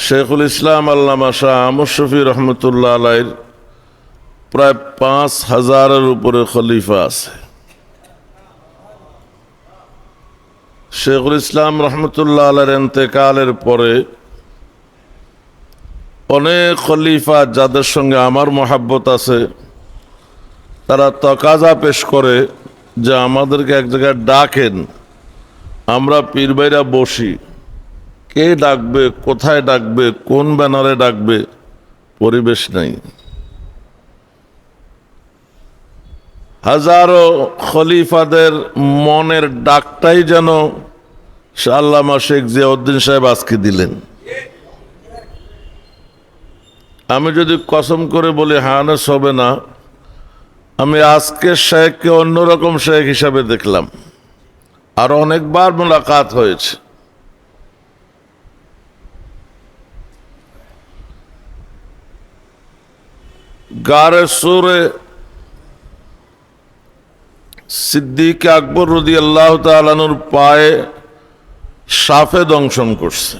শেখুল ইসলাম আল্লামা শাহ আহমদ শফি রহমতুল্লাহ আলাইহির প্রায় ৫,০০০-এর উপরে খলিফা আছে। শেখুল ইসলাম রহমতুল্লাহ আলাইহির ইন্তেকালের পরে অনেক খলিফা যাদের সঙ্গে আমার মহাব্বত আছে তারা তকাজা পেশ করে যে আমাদেরকে এক জায়গায় ডাকেন, আমরা পীর ভাইরা বসি। কে ডাকবে, কোথায় ডাকবে, কোন ব্যানারে ডাকবে, পরিবেশ নাই। হাজারো খলিফাদের মনের ডাকটাই যেন আল্লামা শেখ জিয়াউদ্দিন সাহেব আজকে দিলেন। আমি যদি কসম করে বলি হানেস হবে না, আমি আজকে শেখকে অন্যরকম শেখ হিসাবে দেখলাম। আর অনেকবার মোলাকাত হয়েছে। গারে সুরে সিদ্দিক আকবর রাদিয়াল্লাহু তাআলা আনহুর পায়ে সাফে দংশন করছে।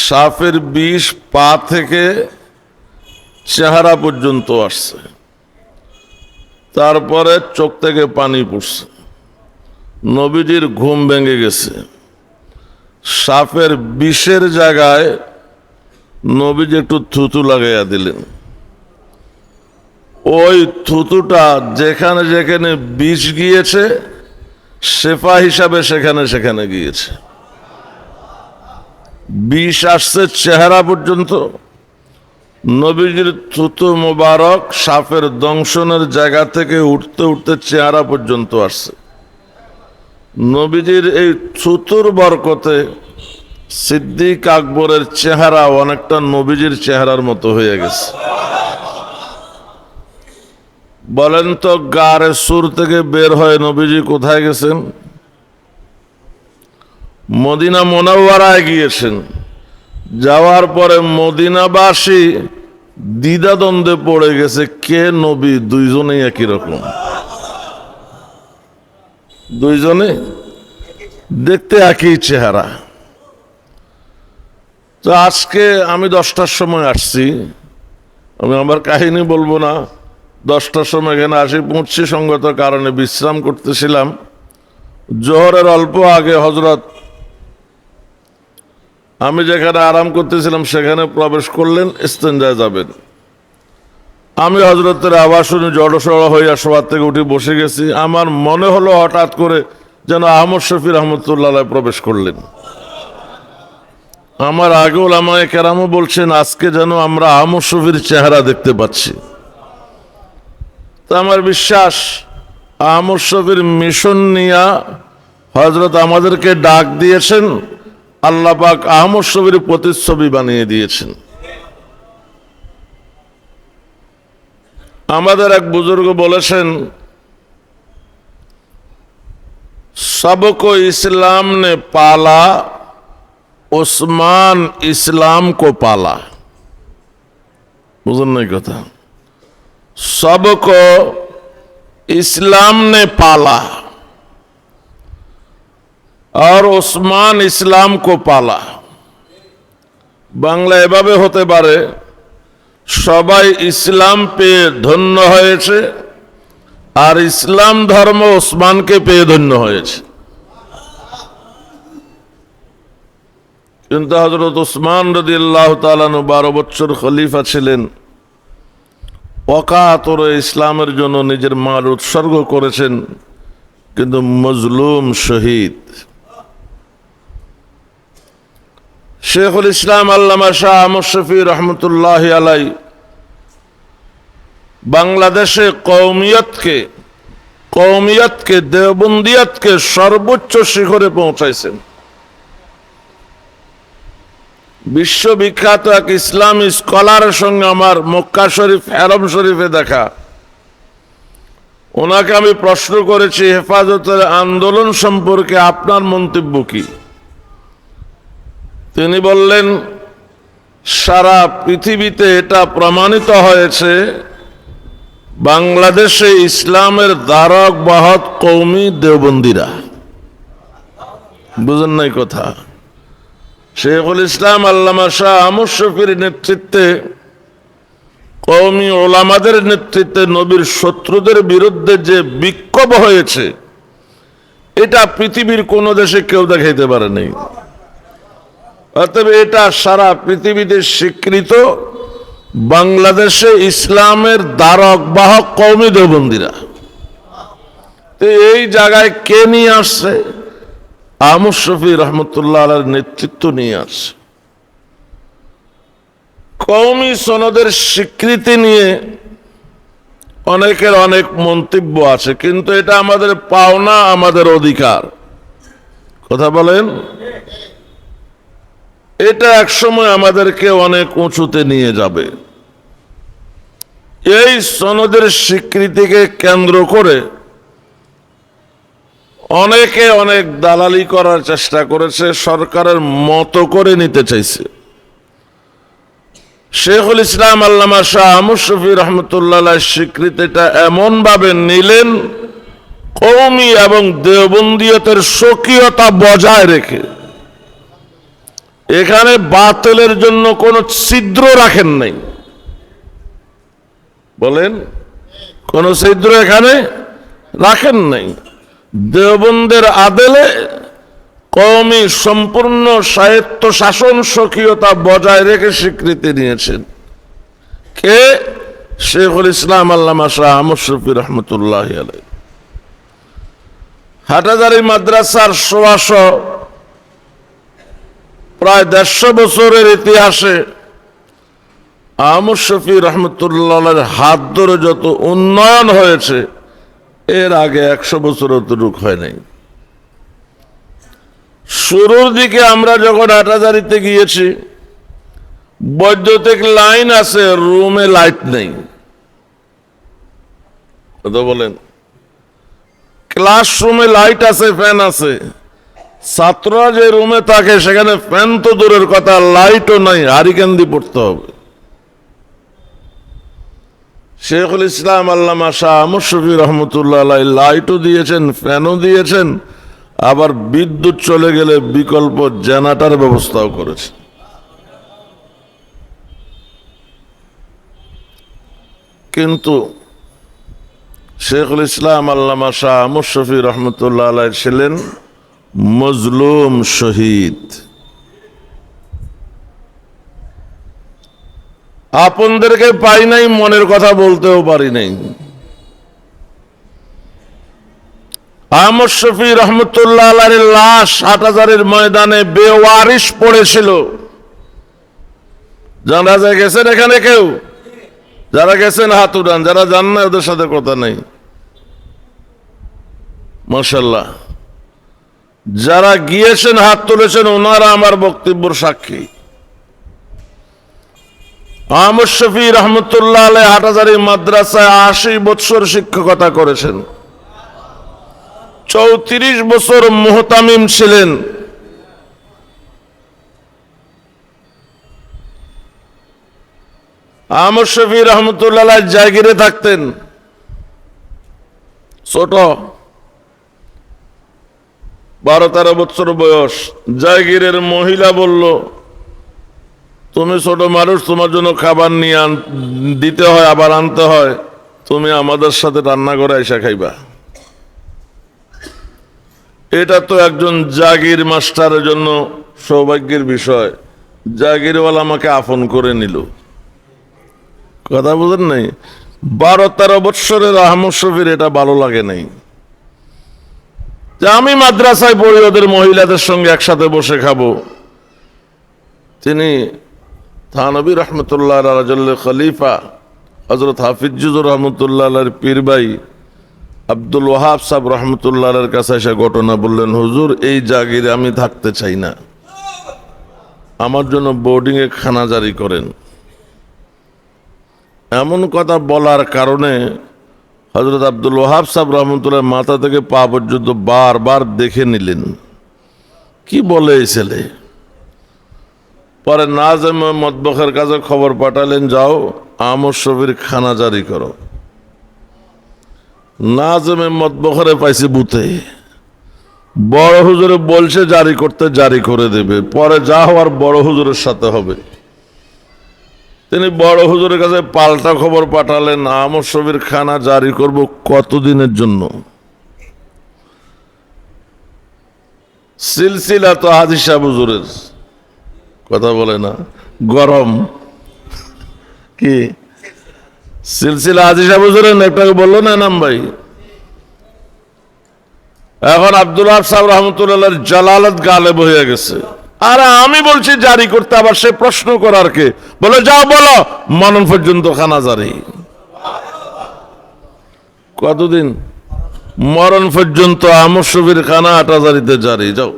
সাফের বিষ পা থেকে চেহারা পর্যন্ত আসছে, তারপরে চোখ থেকে পানি পড়ছে। নবীজির ঘুম ভেঙে গেছে। সাফের বিষের জায়গায় নবীজি একটু থুতু লাগাইয়া দিলেন। ওই থুতুটা যেখানে যেখানে বিষ গিয়েছে শেফা হিসাবে সেখানে সেখানে গিয়েছে। বিষ আসছে চেহারা পর্যন্ত, নবীজির থুতু মোবারক সাফের দংশনের জায়গা থেকে উঠতে উঠতে চেহারা পর্যন্ত আসছে। নবীজির এই থুতুর বরকতে সিদ্দিক আকবরের চেহারা অনেকটা নবীজির চেহারার মতো হয়ে গেছে। বলেন তো, গারে সুর থেকে বের হয়ে নবীজি কোথায় গেছেন? মদিনা মুনাওয়ারায় গিয়েছেন। যাওয়ার পরে মদিনাবাসী দ্বিধাদ্বন্দ্বে পড়ে গেছে, কে নবী? দুইজনেই একই রকম, দুইজনে দেখতে একই চেহারা। তো আজকে আমি 10টার সময় আসছি, আমি আমার কাহিনী বলবো না। 10টার সময় এখানে আসি পৌঁছছি, সঙ্গত কারণে বিশ্রাম করতেছিলাম। জোহরের অল্প আগে হযরত আমি যেখানে আরাম করতেছিলাম সেখানে প্রবেশ করলেন, ইস্তেঞ্জায় যাবেন। আমি হযরতের আওয়াজ শুনে জড়সড় হইয়া সবার থেকে উঠে বসে গেছি। আমার মনে হলো হঠাৎ করে যেন আহমদ শফি রহমতুল্লাহ আলাইহি প্রবেশ করলেন। আমার আগে ওলামায়ে কেরামও বলছেন আজকে যেন আমরা আহমদ শফির চেহারা দেখতে পাচ্ছি। তা আমার বিশ্বাস আহমদ শফির মিশন নিয়ে হযরত আমাদেরকে ডাক দিয়েছেন, আল্লাহ পাক আহমদ শফির প্রতিচ্ছবি বানিয়ে দিয়েছেন। আমাদের এক বুজুর্গ বলেছেন, सबको इस्लाम ने पाला, उस्मान इस्लाम को पाला। बुझुन नहीं कथा, सबको इस्लाम ने पाला और उस्मान इस्लाम को पाला। বাংলা এভাবে হতে পারে, সবাই ইসলাম পেয়ে ধন্য হয়েছে আর ইসলাম ধর্ম ওসমানকে পেয়ে ধন্য হয়েছে। কিন্তু হযরত ওসমান রাদিয়াল্লাহু তাআলা আনহু 12 বছর খলিফা ছিলেন, অকাতরে ইসলামের জন্য নিজের মাল উৎসর্গ করেছেন, কিন্তু মজলুম শহীদ। শেখুল ইসলাম আল্লামা শাহ আহমদ শফি রহমতুল্লাহ আলাইহি বাংলাদেশে কওমিয়তকে দেওবন্দিয়তকে সর্বোচ্চ শিখরে পৌঁছাইছেন। বিশ্ববিখ্যাত এক ইসলামী স্কলারের সঙ্গে আমার মক্কা শরীফ হারম শরীফে দেখা। ওনাকে আমি প্রশ্ন করেছি হেফাজতের আন্দোলন সম্পর্কে আপনার মন্তব্য কি? তিনি বললেন, সারা পৃথিবীতে এটা প্রমাণিত হয়েছে বাংলাদেশে ইসলামের ধারক বাহক কওমি দেওবন্দিরা। বুঝেন নাই কথা? শেখুল ইসলাম আল্লামা শাহ আহমদ শফীর নেতৃত্বে, কওমি ওলামাদের নেতৃত্বে নবীর শত্রুদের বিরুদ্ধে যে বিক্ষোভ হয়েছে, এটা পৃথিবীর কোন দেশে কেউ দেখাইতে পারে নাই। অতএব এটা সারা পৃথিবীতে স্বীকৃত। বাংলাদেশে ইসলামের দ্বারক বাহক কওমি দেওবন্দীরা। এই জায়গায় কে নিয়ে আসছে? আহমদ শফী রহমতুল্লাহ আলাইহির নেতৃত্ব নিয়ে আসছে। কওমি সনদের স্বীকৃতি নিয়ে অনেকের অনেক মন্তব্য আছে, কিন্তু এটা আমাদের পাওনা, আমাদের অধিকার। কথা বলেন, এটা একসময় আমাদেরকে অনেক উঁচুতে নিয়ে যাবে। এই সনদের স্বীকৃতিকে কেন্দ্র করে অনেকে অনেক দালালি করার চেষ্টা করেছে, সরকারের মতো করে নিতে চাইছে। শেখুল ইসলাম আল্লামা শাহ আহমদ শফী রহমতুল্লাহ স্বীকৃতিটা এমন ভাবে নিলেন, কওমি এবং দেওবন্দিয়তের স্বকীয়তা বজায় রেখে। এখানে বাতিলের জন্য কোন ছিদ্র রাখেন নাই। বলেন, কোন ছিদ্র এখানে রাখেন নাই। দেওবন্দের আদেলে কওমি সম্পূর্ণ স্বায়ত্ত শাসন স্বকীয়তা বজায় রেখে স্বীকৃতি নিয়েছেন। কে? শেখুল ইসলাম আল্লামা শাহ আহমদ শফী রহমতুল্লাহ আলাইহি। হাটহাজারী মাদ্রাসার সওয়াশ প্রায় 150 বছরের ইতিহাসে আহমদ শফী রহমতুল্লাহর হাত ধরে যত উন্নয়ন হয়েছে, এর আগে 100 বছর অতটুক হয় নাই। শুরুর দিকে আমরা যখন হাটহাজারীতে গিয়েছি, বৈদ্যুতিক লাইন আছে, রুমে লাইট নেই। কথা বলেন, ক্লাসরুমে লাইট আছে, ফ্যান আছে, ছাত্ররা যে রুমে থাকে সেখানে ফ্যান তো দূরের কথা, লাইটও নাই, হারিকেন দিয়ে পড়তে হবে। শেখুল ইসলাম আল্লামা শাহ আহমদ শফী রহমতুল্লাহ আলাইহি লাইটও দিয়েছেন, ফ্যানও দিয়েছেন, আবার বিদ্যুৎ চলে গেলে বিকল্প জেনারেটর ব্যবস্থাও করেছে। কিন্তু শেখুল ইসলাম আল্লামা শাহ আহমদ শফী রহমতুল্লাহ আলাইহি ছিলেন মজলুম শহীদ। আপনদেরকে পাই নাই, মনের কথা বলতেও পারি নাই। আহমদ শফী রহমতুল্লাহ আলাইহির লাশ হাটহাজারীর ময়দানে বেওয়ারিশ পড়েছিল। জানাজায় গেছেন এখানে কেউ? যারা গেছেন হাত উঠান, যারা যান না ওদের সাথে কথা নেই। মাশাআল্লাহ, যারা গিয়েছেন হাত তুলেছেন, ওনারা আমার বক্তব্যের সাক্ষী। আহমদ শফী রহমতুল্লাহ আলাইহি হাটহাজারী মাদ্রাসায় 80 বছর শিক্ষকতা করেছেন, 34 বছর মুহতামিম ছিলেন। আহমদ শফী রহমতুল্লাহ আলাইহি জায়গিরে থাকতেন, ছোট 12-13 বছর বয়স। জায়গিরের মহিলা বলল, তুমি ছোট মানুষ, তোমার জন্য খাবার নিয়ে দিতে হয়, আবার আনতে হয়, তুমি আমাদের সাথে রান্না করে আইসা খাইবা। এটা তো একজন জাগির মাস্টারের জন্য সৌভাগ্যের বিষয়। জাগিরওয়ালা আমাকে আপন করে নিল। কথা বুঝেন নাই? 12-13 বৎসরের আহমদ শফীর এটা ভালো লাগে নাই যে আমি মাদ্রাসায় পড়ি, ওদের মহিলাদের সঙ্গে একসাথে বসে খাবো। তিনি থানবী রহমতুল্লাহ আলাইহি খলিফা হযরত হাফিজুর রহমতুল্লাহ আলাইহির পীর ভাই আব্দুল ওয়াহাব সাহেব রহমতুল্লাহ আলাইহির কাছে এসে ঘটনা বললেন, হুজুর এই জাগিরে আমি থাকতে চাই না, আমার জন্য বোর্ডিং এ খানা জারি করেন। এমন কথা বলার কারণে হযরত আব্দুল ওয়াহাব সাহেব রহমতুল্লাহ মাথা থেকে পা পর্যন্ত বারবার দেখে নিলেন, কি বলে এই ছেলে। পরে নাজেম মতবখের কাছে খবর পাঠালেন, যাও আহমদ শফীর খানা জারি করো। নাজেমে মতবখরে পাইছে বুথে, বড় হুজুরে বলছে জারি করতে, জারি করে দেবে, পরে যা হওয়ার বড় হুজুরের সাথে হবে। তিনি বড় হুজুরের কাছে পাল্টা খবর পাঠালেন, আমর শফির খানা জারি করব কতদিনের জন্য? সিলসিলা তো হাজী সাহেব হুজুরের, কথা বলে না, গরম কি সিলসিলা হাজী সাহেব হুজুরের একটাকে বললো না নাম ভাই। এখন আব্দুল ওয়াহাব সাহেব রহমতুল্লাহর জালালত গালেব হয়ে গেছে। আর আমি বলছি জারি করতে, আবার সে প্রশ্ন করার কে? বলে যাও বলো মরণ পর্যন্ত খানা জারি। কতদিন? মরণ পর্যন্ত আমর শফির খানা আটাজারিতে জারি। যাও।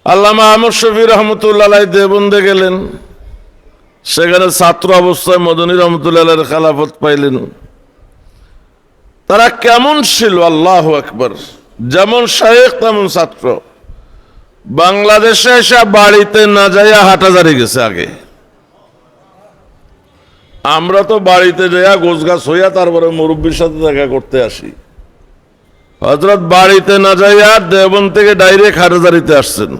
আল্লামা আমর শফি রহমতুল্লাহ দেওবন্দে গেলেন, সেখানে ছাত্র অবস্থায় মদনী রহমতুল্লাহ খেলাফত পাইলেন। তারা কেমন ছিল আল্লাহু আকবার, যেমন শায়েখ তেমন ছাত্র। বাংলাদেশে এসে বাড়িতে না যাইয়া হাটাজারি গেছে আগে। আমরা তো বাড়িতে যাইয়া গোছগাছ হইয়া তারপরে মুরব্বীর সাথে দেখা করতে আসি। হযরত বাড়িতে না যাইয়া দেওবন্দ থেকে ডাইরেক্ট হাটাজারিতে আসছেন।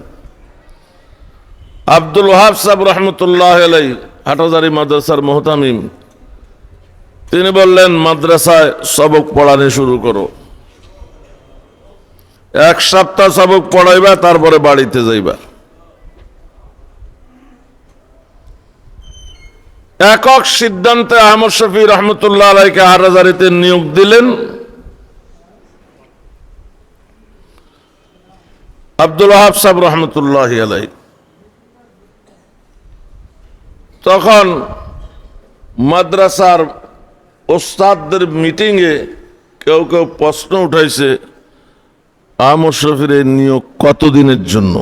আব্দুল ওয়াহাব সাহেব রহমতুল্লাহ আলাইহি হাটাজারি মাদ্রাসার মুহতামিম, তিনি বললেন মাদ্রাসায় সবক পড়ানো শুরু করো, 1 সপ্তাহ সবক পড়াইবা, তারপরে বাড়িতে যাইবা। একক সিদ্ধান্তে আমর শফি রহমতুল্লাহ আলাইহিকে হাটাজারিতে নিয়োগ দিলেন। আব্দুল ওয়াহাব সাহেব রহমতুল্লাহ আলাইহি তখন মাদ্রাসার ওস্তাদদের মিটিংয়ে কেউ কেউ প্রশ্ন উঠাইছে, আমর শফির এই নিয়োগ কতদিনের জন্য?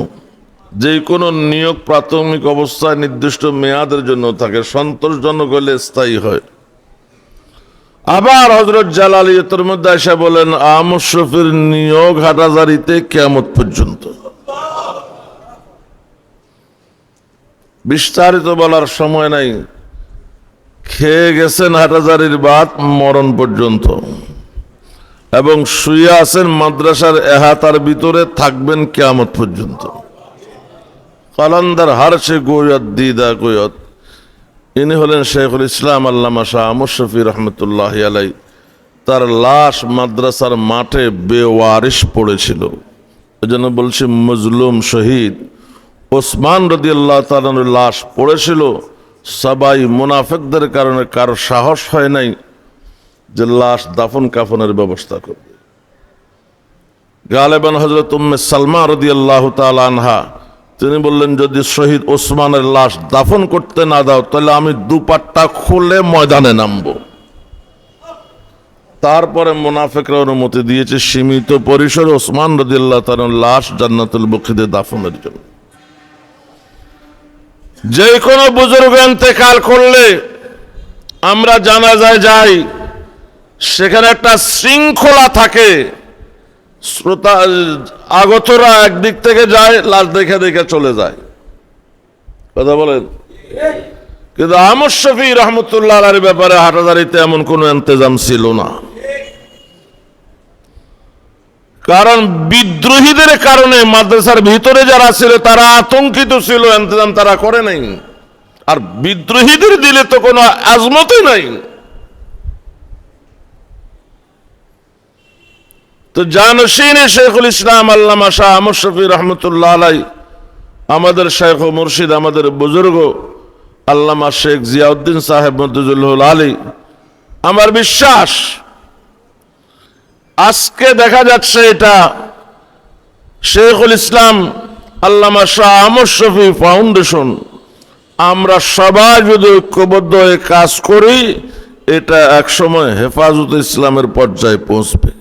যে কোনো নিয়োগ প্রাথমিক অবস্থায় নির্দিষ্ট মেয়াদের জন্য থাকে, সন্তোষজনক হলে স্থায়ী হয়। আবার হযরত জালালিয়তের মধ্যে এসে বলেন আমর শফির নিয়োগ হাটাজারিতে কিয়ামত পর্যন্ত। বিস্তারিত বলার সময় নাই, খেয়ে গেছেন হাটাজারির ভাত মরণ পর্যন্ত, এবং শুয়ে আছেন মাদ্রাসার এহাতার ভিতরে, থাকবেন কিয়ামত পর্যন্ত। কালান্দার হারসে গোয়ত দিদা গোয়ত। ইনি হলেন শেখুল ইসলাম আল্লামা শাহ আমর শফি রহমতুল্লাহ আলাইহি। তার লাশ মাদ্রাসার মাঠে বেওয়ারিশ পড়েছিল, এজন্য বলছি মজলুম শহীদ। ওসমান রাদিয়াল্লাহু তাআলার লাশ পড়েছিল, সবাই মুনাফিকদের কারণে কারো সাহস হয় নাই যে লাশ দাফন কাফনের ব্যবস্থা করবে। গালেবান হযরত উম্মে সালমা রাদিয়াল্লাহু তাআলা আনহা, তিনি বললেন যদি শহীদ ওসমানের লাশ দাফন করতে না দাও তাহলে আমি দুপাট্টা খুলে ময়দানে নামবো। তারপরে মুনাফিকরা অনুমতি দিয়েছে সীমিত পরিসরে ওসমান রাদিয়াল্লাহু তাআলার লাশ জান্নাতুল বকিতে দাফনের জন্য। যে কোনো বুজুর্গ ইন্তেকাল করলে আমরা জানাজায় যাই, সেখানে একটা শৃঙ্খলা থাকে। শ্রোতা আগতরা একদিক থেকে যায়, লাশ দেখে দেখে চলে যায়, কথা বলেন। কিন্তু আমর শফি রহমতুল্লাহ আলাইহির ব্যাপারে হাটাজারিতে এমন কোন ইন্তজাম ছিল না, কারণ বিদ্রোহীদের কারণে মাদ্রাসার ভিতরে যারা ছিল তারা আতঙ্কিত ছিল, ইন্তজাম তারা করে নাই। আর বিদ্রোহীদের দিলে তো কোনো আজমতই নাই। তো জানশীন শেখুল ইসলাম আল্লামা শাহ আমর শফি রহমতুল্লাহ আলাইহি, আমাদের শেখ ও মুর্শিদ, আমাদের বুজুর্গ আল্লামা শেখ জিয়াউদ্দিন সাহেব মদদুল আলী, আমার বিশ্বাস আজকে দেখা যাচ্ছে এটা শেখুল ইসলাম আল্লামা শাহ আমর শফি ফাউন্ডেশন। আমরা সবাই যদি ঐক্যবদ্ধ হয়ে কাজ করি, এটা একসময় হেফাজত ইসলামের পর্যায়ে পৌঁছবে।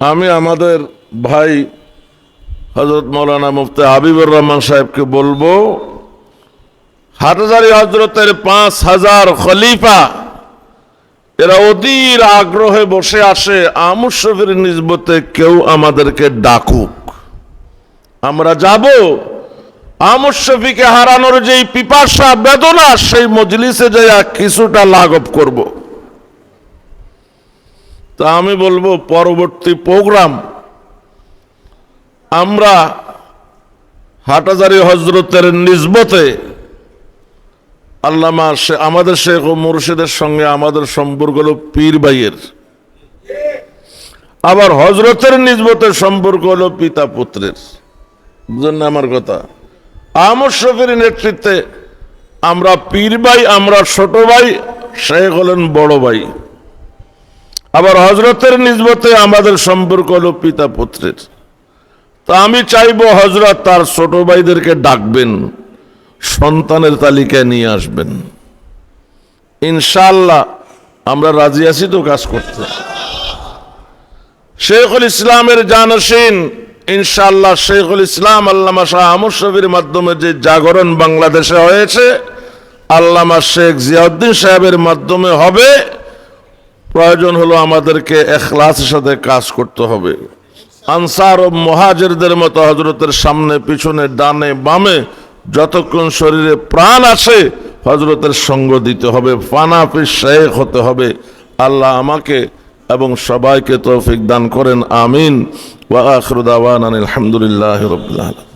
আমি আমাদের ভাই হযরত মাওলানা মুফতি হাবিবুর রহমান সাহেবকে বলবো, হাটহাজারী হযরতের 5000 খলিফা এরা অধীর আগ্রহে বসে আসে আমর শফির নিসবতে কেউ আমাদেরকে ডাকুক, আমরা যাব। আমর শফিকে হারানোর যেই পিপাসা বেদনা, সেই মজলিসে যাইয়া কিছুটা লাঘব করব। তা আমি বলবো পরবর্তী প্রোগ্রাম আমরা হাটহাজারী হজরতের নিসবতে আল্লামা আমাদের শেখ ও মুর্শিদের সঙ্গে আমাদের সম্পর্ক হলো পীর ভাইয়ের, আবার হজরতের নিসবতের সম্পর্ক হলো পিতা পুত্রের। বুঝলেন না আমার কথা? আহমদ শফির নেতৃত্বে আমরা পীর ভাই, আমরা ছোট ভাই, শেখ হলেন বড় ভাই। আবার হজরতের নিসবতে আমাদের সম্পর্ক হলো পিতা পুত্রের। তা আমি চাইবো হজরত তার ছোট ভাইদেরকে ডাকবেন, সন্তানের তালিকায় নিয়ে আসবেন। ইনশাআল্লাহ আমরা রাজি আছি তো কাজ করতে। শেখুল ইসলামের জানশীন ইনশাআল্লাহ শেখুল ইসলাম আল্লামা শাহ আহমদ শফির মাধ্যমে যে জাগরণ বাংলাদেশে হয়েছে, আল্লামা শেখ জিয়াউদ্দিন সাহেবের মাধ্যমে হবে। প্রয়োজন হলো আমাদেরকে ইখলাসের সাথে কাজ করতে হবে। আনসার ও মুহাজিরদের মতো হজরতের সামনে পিছনে ডানে বামে যতক্ষণ শরীরে প্রাণ আছে হজরতের সঙ্গ দিতে হবে, ফানাফি শেখ হতে হবে। আল্লাহ আমাকে এবং সবাইকে তৌফিক দান করেন, আমিন। ওয়া আখিরু দাওয়ানা আলহামদুলিল্লাহি রাব্বিল আলামিন।